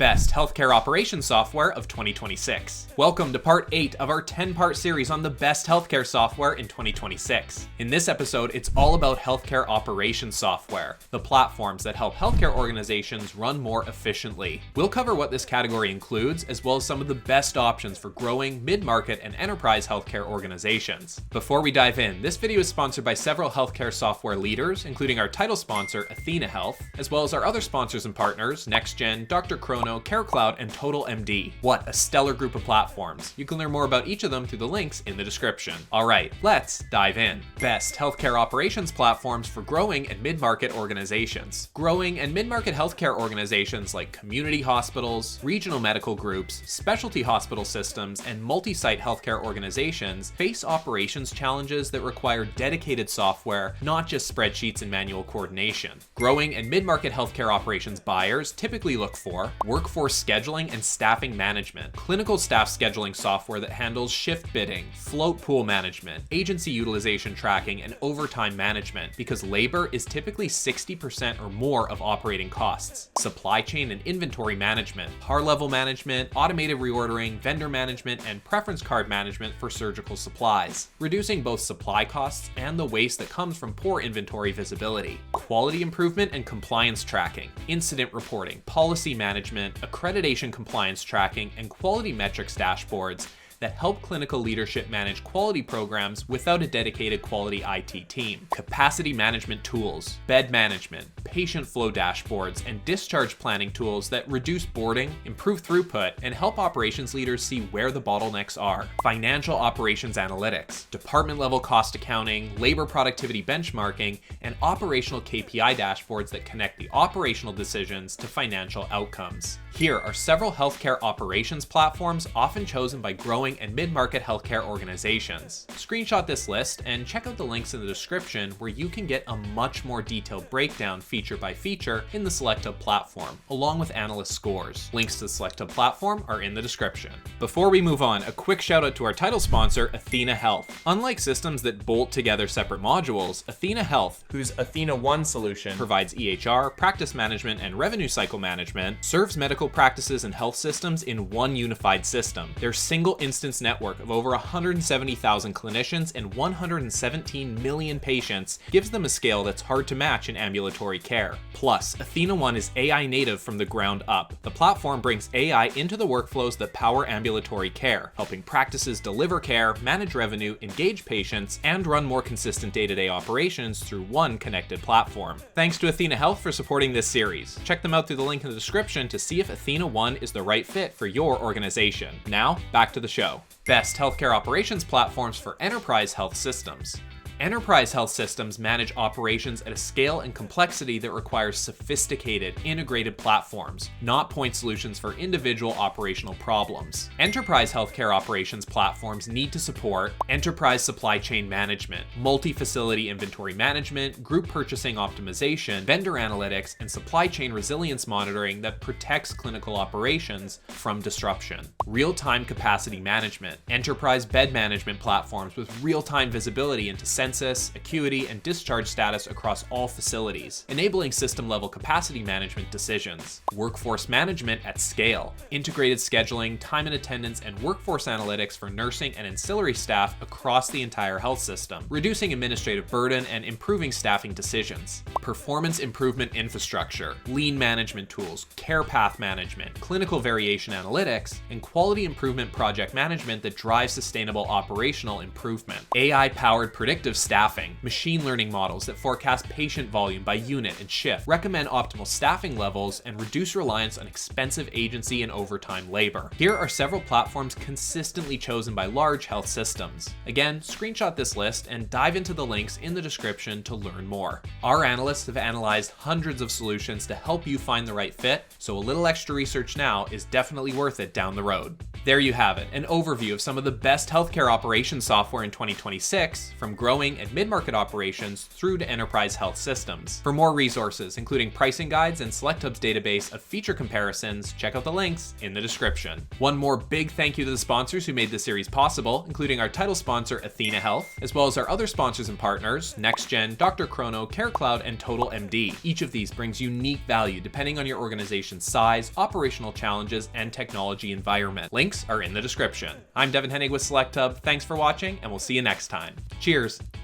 Best Healthcare Operations Software of 2026. Welcome to part 8 of our 10-part series on the best healthcare software in 2026. In this episode, it's all about healthcare operations software, the platforms that help healthcare organizations run more efficiently. We'll cover what this category includes, as well as some of the best options for growing mid-market and enterprise healthcare organizations. Before we dive in, this video is sponsored by several healthcare software leaders, including our title sponsor, athenahealth, as well as our other sponsors and partners, NextGen, drchrono, CareCloud, and TotalMD. What a stellar group of platforms. You can learn more about each of them through the links in the description. All right, let's dive in. Best healthcare operations platforms for growing and mid-market organizations. Growing and mid-market healthcare organizations like community hospitals, regional medical groups, specialty hospital systems, and multi-site healthcare organizations face operations challenges that require dedicated software, not just spreadsheets and manual coordination. Growing and mid-market healthcare operations buyers typically look for workforce scheduling and staffing management, clinical staff scheduling software that handles shift bidding, float pool management, agency utilization tracking, and overtime management, because labor is typically 60% or more of operating costs, supply chain and inventory management, par level management, automated reordering, vendor management, and preference card management for surgical supplies, reducing both supply costs and the waste that comes from poor inventory visibility, quality improvement and compliance tracking, incident reporting, policy management, accreditation compliance tracking, and quality metrics dashboards that help clinical leadership manage quality programs without a dedicated quality IT team. Capacity management tools, bed management, patient flow dashboards, and discharge planning tools that reduce boarding, improve throughput, and help operations leaders see where the bottlenecks are. Financial operations analytics, department-level cost accounting, labor productivity benchmarking, and operational KPI dashboards that connect the operational decisions to financial outcomes. Here are several healthcare operations platforms often chosen by growing and mid-market healthcare organizations. Screenshot this list and check out the links in the description where you can get a much more detailed breakdown feature by feature in the SelectHub platform, along with analyst scores. Links to the SelectHub platform are in the description. Before we move on, a quick shout out to our title sponsor, athenahealth. Unlike systems that bolt together separate modules, athenahealth, whose Athena One solution provides EHR, practice management, and revenue cycle management, serves medical practices and health systems in one unified system. Their single instance network of over 170,000 clinicians and 117 million patients gives them a scale that's hard to match in ambulatory care. Plus, Athena One is AI native from the ground up. The platform brings AI into the workflows that power ambulatory care, helping practices deliver care, manage revenue, engage patients, and run more consistent day-to-day operations through one connected platform. Thanks to athenahealth for supporting this series. Check them out through the link in the description to see if Athena One is the right fit for your organization. Now, back to the show. Best healthcare operations platforms for enterprise health systems. Enterprise health systems manage operations at a scale and complexity that requires sophisticated, integrated platforms, not point solutions for individual operational problems. Enterprise healthcare operations platforms need to support enterprise supply chain management, multi-facility inventory management, group purchasing optimization, vendor analytics, and supply chain resilience monitoring that protects clinical operations from disruption. Real-time capacity management, enterprise bed management platforms with real-time visibility into census, acuity, and discharge status across all facilities, enabling system-level capacity management decisions. Workforce management at scale, integrated scheduling, time and attendance, and workforce analytics for nursing and ancillary staff across the entire health system, reducing administrative burden and improving staffing decisions. Performance improvement infrastructure, lean management tools, care path management, clinical variation analytics, and quality improvement project management that drives sustainable operational improvement. AI-powered predictive staffing, machine learning models that forecast patient volume by unit and shift, recommend optimal staffing levels, and reduce reliance on expensive agency and overtime labor. Here are several platforms consistently chosen by large health systems. Again, screenshot this list and dive into the links in the description to learn more. Our analysts have analyzed hundreds of solutions to help you find the right fit, so a little extra research now is definitely worth it down the road. There you have it, an overview of some of the best healthcare operations software in 2026, from growing and mid-market operations through to enterprise health systems. For more resources, including pricing guides and SelectHub's database of feature comparisons, check out the links in the description. One more big thank you to the sponsors who made this series possible, including our title sponsor athenahealth, as well as our other sponsors and partners, NextGen, drchrono, CareCloud, and TotalMD. Each of these brings unique value depending on your organization's size, operational challenges, and technology environment. Links are in the description. I'm Devin Hennig with SelectHub. Thanks for watching, and we'll see you next time. Cheers.